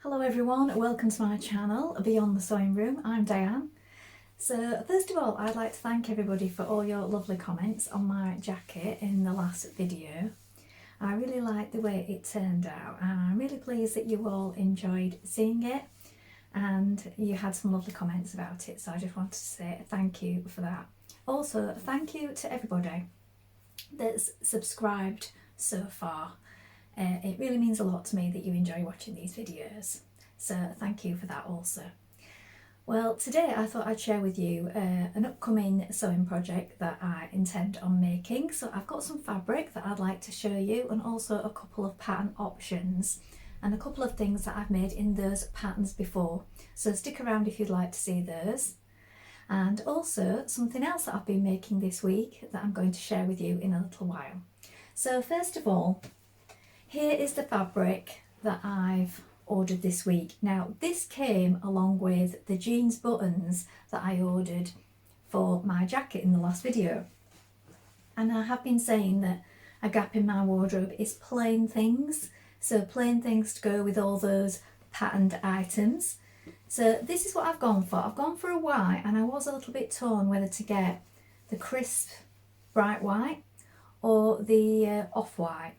Hello everyone, welcome to my channel Beyond the Sewing Room. I'm Diane. So first of all, I'd like to thank everybody for all your lovely comments on my jacket in the last video. I really liked the way it turned out and I'm really pleased that you all enjoyed seeing it and you had some lovely comments about it, so I just wanted to say thank you for that. Also, thank you to everybody that's subscribed so far. It really means a lot to me that you enjoy watching these videos, so thank you for that also. Well, today I thought I'd share with you an upcoming sewing project that I intend on making. So I've got some fabric that I'd like to show you and also a couple of pattern options and a couple of things that I've made in those patterns before. So stick around if you'd like to see those. And also something else that I've been making this week that I'm going to share with you in a little while. So first of all, here is the fabric that I've ordered this week. Now this came along with the jeans buttons that I ordered for my jacket in the last video. And I have been saying that a gap in my wardrobe is plain things. So plain things to go with all those patterned items. So this is what I've gone for. I've gone for a white and I was a little bit torn whether to get the crisp bright white or the off-white.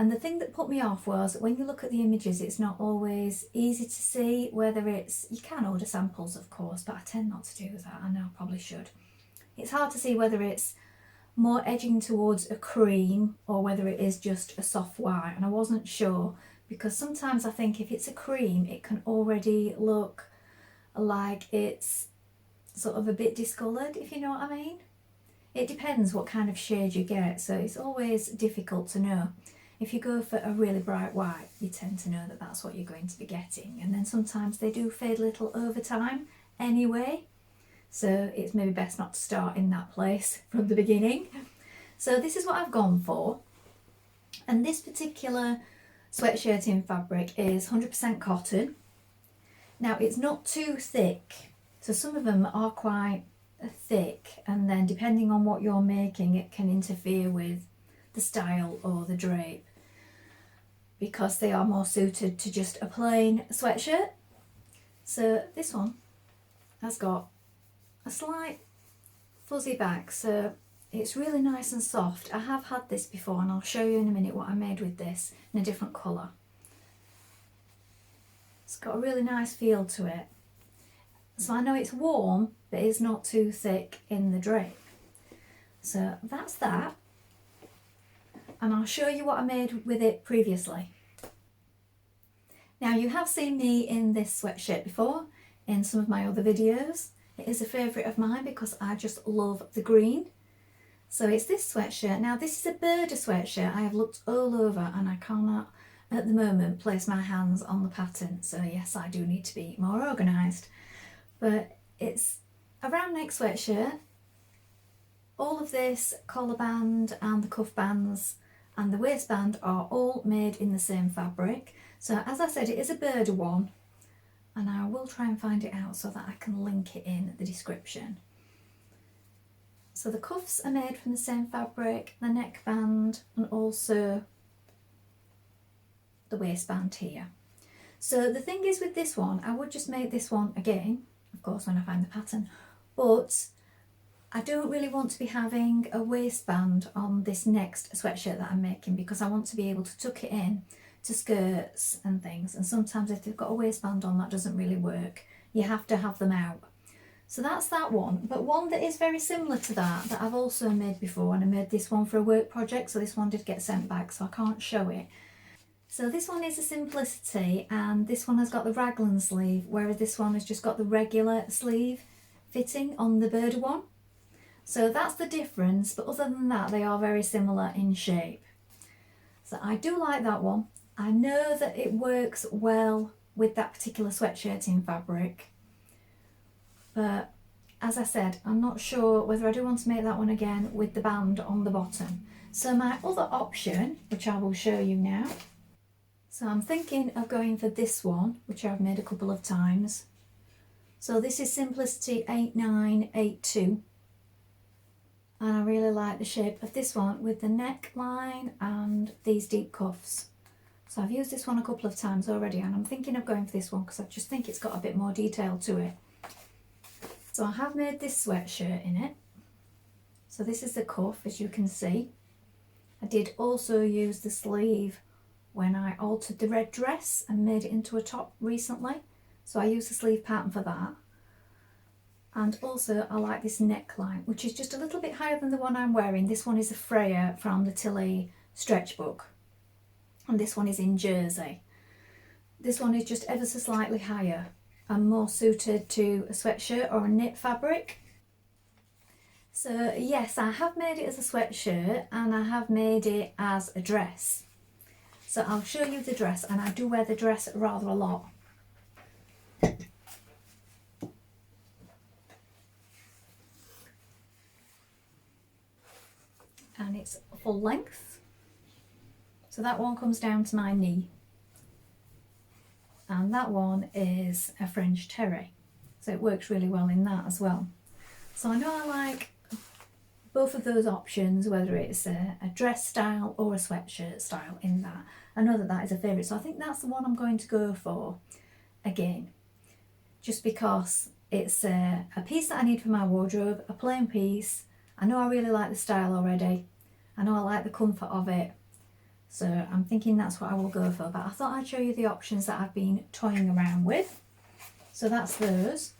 And the thing that put me off was when you look at the images, it's not always easy to see whether it's, you can order samples of course, but I tend not to do that. I know I probably should. It's hard to see whether it's more edging towards a cream or whether it is just a soft white, and I wasn't sure because sometimes I think if it's a cream it can already look like it's sort of a bit discoloured, if you know what I mean. It depends what kind of shade you get, so it's always difficult to know. If you go for a really bright white, you tend to know that that's what you're going to be getting, and then sometimes they do fade a little over time anyway, so it's maybe best not to start in that place from the beginning. So this is what I've gone for, and this particular sweatshirting fabric is 100% cotton. Now it's not too thick, so some of them are quite thick, and then depending on what you're making it can interfere with the style or the drape because they are more suited to just a plain sweatshirt. So this one has got a slight fuzzy back, so it's really nice and soft. I have had this before and I'll show you in a minute what I made with this in a different colour. It's got a really nice feel to it. So I know it's warm, but it's not too thick in the drape. So that's that. And I'll show you what I made with it previously. Now you have seen me in this sweatshirt before in some of my other videos. It is a favourite of mine because I just love the green. So it's this sweatshirt. Now this is a Burda sweatshirt. I have looked all over and I cannot at the moment place my hands on the pattern. So yes, I do need to be more organised. But it's a round neck sweatshirt. All of this collar band and the cuff bands and the waistband are all made in the same fabric. So as I said, it is a Burda one, and I will try and find it out so that I can link it in the description. So the cuffs are made from the same fabric, the neckband, and also the waistband here. So the thing is with this one, I would just make this one again, of course, when I find the pattern, but I don't really want to be having a waistband on this next sweatshirt that I'm making because I want to be able to tuck it in to skirts and things, and sometimes if they've got a waistband on that doesn't really work. You have to have them out. So that's that one, but one that is very similar to that I've also made before, and I made this one for a work project, so this one did get sent back so I can't show it. So this one is a Simplicity, and this one has got the raglan sleeve, whereas this one has just got the regular sleeve fitting on the Burda one. So that's the difference, but other than that they are very similar in shape. So I do like that one. I know that it works well with that particular sweatshirting fabric, but as I said, I'm not sure whether I do want to make that one again with the band on the bottom. So my other option, which I will show you now, so I'm thinking of going for this one, which I've made a couple of times. So this is Simplicity 8982. And I really like the shape of this one with the neckline and these deep cuffs. So I've used this one a couple of times already, and I'm thinking of going for this one because I just think it's got a bit more detail to it. So I have made this sweatshirt in it. So this is the cuff, as you can see. I did also use the sleeve when I altered the red dress and made it into a top recently. So I used the sleeve pattern for that. And also I like this neckline, which is just a little bit higher than the one I'm wearing. This one is a Freya from the Tilly stretch book. And this one is in jersey. This one is just ever so slightly higher and more suited to a sweatshirt or a knit fabric. So yes, I have made it as a sweatshirt and I have made it as a dress. So I'll show you the dress, and I do wear the dress rather a lot. And it's full length. So that one comes down to my knee. And that one is a French terry. So it works really well in that as well. So I know I like both of those options, whether it's a dress style or a sweatshirt style in that. I know that that is a favourite, so I think that's the one I'm going to go for again. Just because it's a piece that I need for my wardrobe, a plain piece. I know I really like the style already. I know I like the comfort of it. So I'm thinking that's what I will go for. But I thought I'd show you the options that I've been toying around with. So that's those.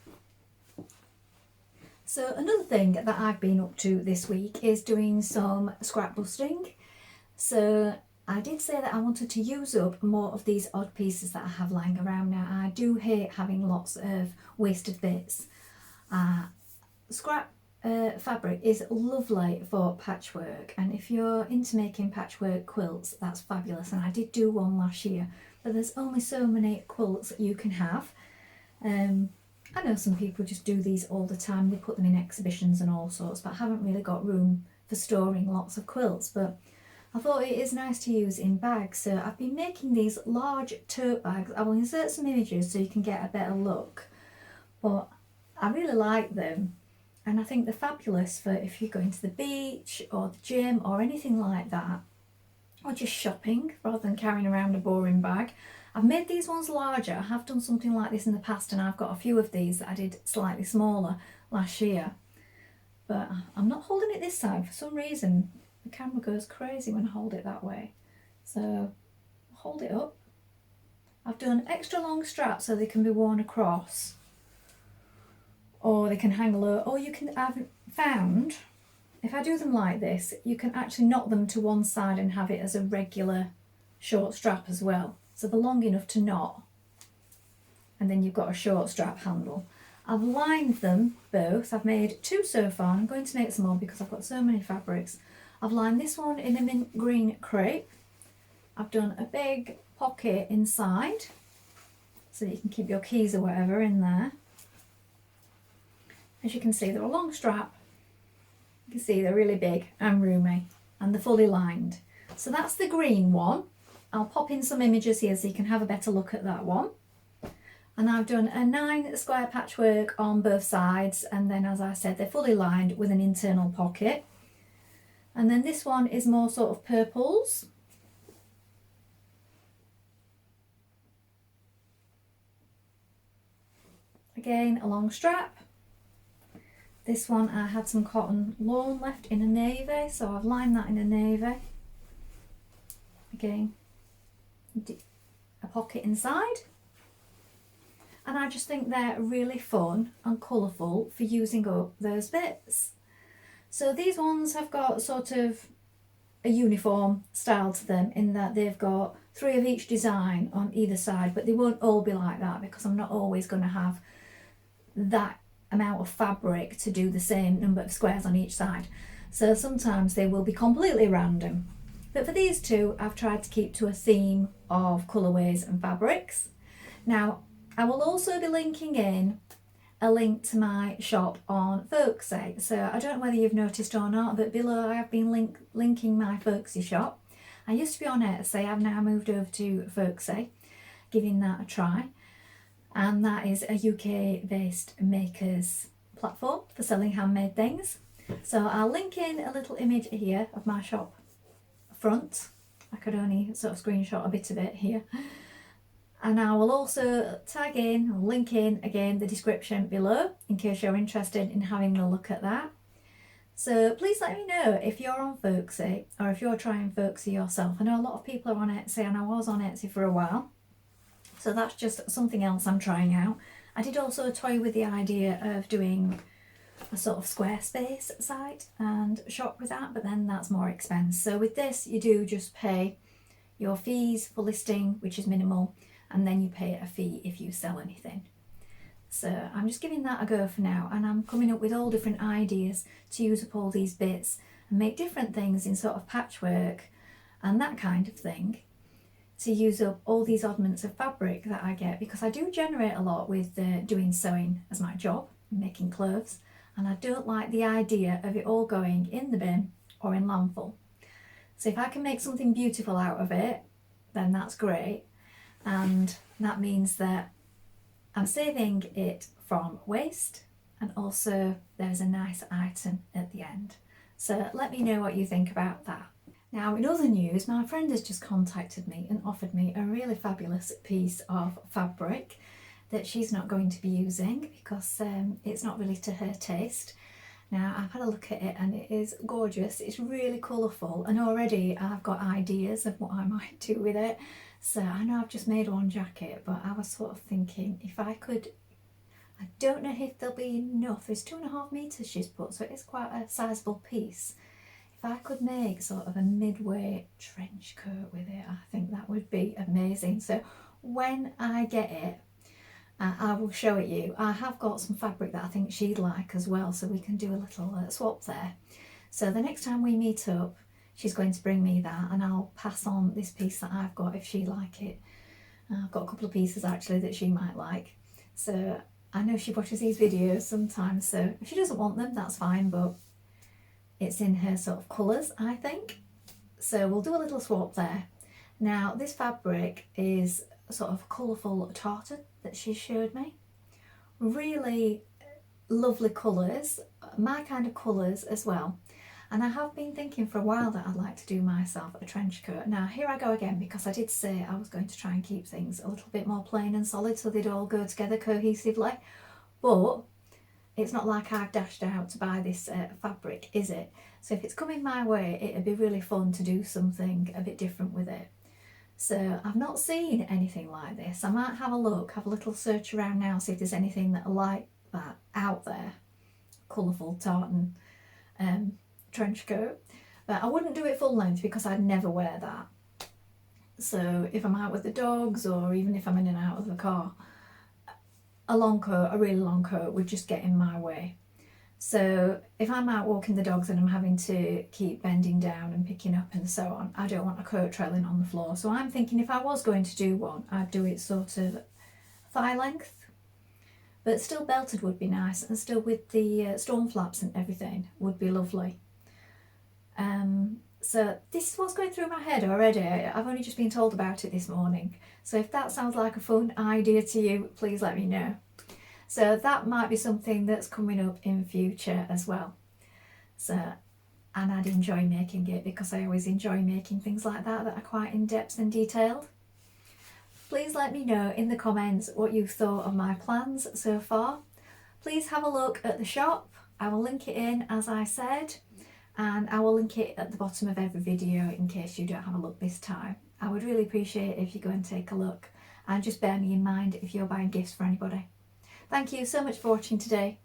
So another thing that I've been up to this week is doing some scrap busting. So I did say that I wanted to use up more of these odd pieces that I have lying around now. I do hate having lots of wasted bits. Scrap fabric is lovely for patchwork, and if you're into making patchwork quilts, that's fabulous. And I did do one last year, but there's only so many quilts that you can have. I know some people just do these all the time, they put them in exhibitions and all sorts, but I haven't really got room for storing lots of quilts. But I thought it is nice to use in bags, so I've been making these large tote bags. I will insert some images so you can get a better look, but I really like them. And I think they're fabulous for if you're going to the beach or the gym or anything like that, or just shopping rather than carrying around a boring bag. I've made these ones larger. I have done something like this in the past, and I've got a few of these that I did slightly smaller last year. But I'm not holding it this time. For some reason, the camera goes crazy when I hold it that way. So hold it up. I've done extra long straps so they can be worn across, or they can hang low, or you can, I've found, if I do them like this, you can actually knot them to one side and have it as a regular short strap as well. So they're long enough to knot, and then you've got a short strap handle. I've lined them both. I've made two so far, and I'm going to make some more because I've got so many fabrics. I've lined this one in a mint green crepe. I've done a big pocket inside so that you can keep your keys or whatever in there. As you can see, they're a long strap. You can see they're really big and roomy, and they're fully lined. So that's the green one. I'll pop in some images here so you can have a better look at that one. And I've done a 9 square patchwork on both sides, and then, as I said, they're fully lined with an internal pocket. And then this one is more sort of purples. Again, a long strap. This one I had some cotton lawn left in a navy, so I've lined that in a navy. Again, a pocket inside. And I just think they're really fun and colourful for using up those bits. So these ones have got sort of a uniform style to them, in that they've got 3 of each design on either side, but they won't all be like that because I'm not always going to have that amount of fabric to do the same number of squares on each side. So sometimes they will be completely random. But for these two, I've tried to keep to a theme of colourways and fabrics. Now, I will also be linking in a link to my shop on Folksy. So I don't know whether you've noticed or not, but below I have been linking my Folksy shop. I used to be on Etsy, I've now moved over to Folksy, giving that a try. And that is a UK based makers platform for selling handmade things. So I'll link in a little image here of my shop front, I could only sort of screenshot a bit of it here. And I will also tag in or link in again the description below in case you're interested in having a look at that. So please let me know if you're on Folksy or if you're trying Folksy yourself. I know a lot of people are on Etsy, and I was on Etsy for a while. So that's just something else I'm trying out. I did also toy with the idea of doing a sort of Squarespace site and shop with that, but then that's more expensive. So with this, you do just pay your fees for listing, which is minimal, and then you pay a fee if you sell anything. So I'm just giving that a go for now, and I'm coming up with all different ideas to use up all these bits and make different things in sort of patchwork and that kind of thing, to use up all these oddments of fabric that I get, because I do generate a lot with doing sewing as my job, making clothes, and I don't like the idea of it all going in the bin or in landfill. So if I can make something beautiful out of it, then that's great, and that means that I'm saving it from waste, and also there's a nice item at the end. So let me know what you think about that. Now, in other news, my friend has just contacted me and offered me a really fabulous piece of fabric that she's not going to be using because it's not really to her taste. Now, I've had a look at it and it is gorgeous. It's really colourful, and already I've got ideas of what I might do with it. So I know I've just made one jacket, but I was sort of thinking if I could, I don't know if there'll be enough. There's 2.5 metres she's put, so it's quite a sizable piece. If I could make sort of a midway trench coat with it, I think that would be amazing. So when I get it, I will show it you. I have got some fabric that I think she'd like as well, so we can do a little swap there. So the next time we meet up, she's going to bring me that, and I'll pass on this piece that I've got if she like it. I've got a couple of pieces actually that she might like. So I know she watches these videos sometimes, so if she doesn't want them, that's fine, but it's in her sort of colours, I think. So we'll do a little swap there. Now, this fabric is sort of colourful tartan that she showed me. Really lovely colours, my kind of colours as well. And I have been thinking for a while that I'd like to do myself a trench coat. Now, here I go again, because I did say I was going to try and keep things a little bit more plain and solid so they'd all go together cohesively. But it's not like I've dashed out to buy this fabric, is it? So if it's coming my way, it'd be really fun to do something a bit different with it. So I've not seen anything like this. I might have a look, have a little search around now, see if there's anything that like that out there. Colourful tartan trench coat. But I wouldn't do it full length because I'd never wear that. So if I'm out with the dogs, or even if I'm in and out of the car, a long coat, a really long coat, would just get in my way. So if I'm out walking the dogs and I'm having to keep bending down and picking up and so on, I don't want a coat trailing on the floor. So I'm thinking if I was going to do one, I'd do it sort of thigh length, but still belted would be nice, and still with the storm flaps and everything would be lovely. So this is what's going through my head already. I've only just been told about it this morning. So if that sounds like a fun idea to you, please let me know. So that might be something that's coming up in future as well. So, and I'd enjoy making it because I always enjoy making things like that are quite in depth and detailed. Please let me know in the comments what you thought of my plans so far. Please have a look at the shop. I will link it in, as I said, and I will link it at the bottom of every video in case you don't have a look this time. I would really appreciate it if you go and take a look, and just bear me in mind if you're buying gifts for anybody. Thank you so much for watching today.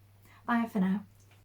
Bye for now.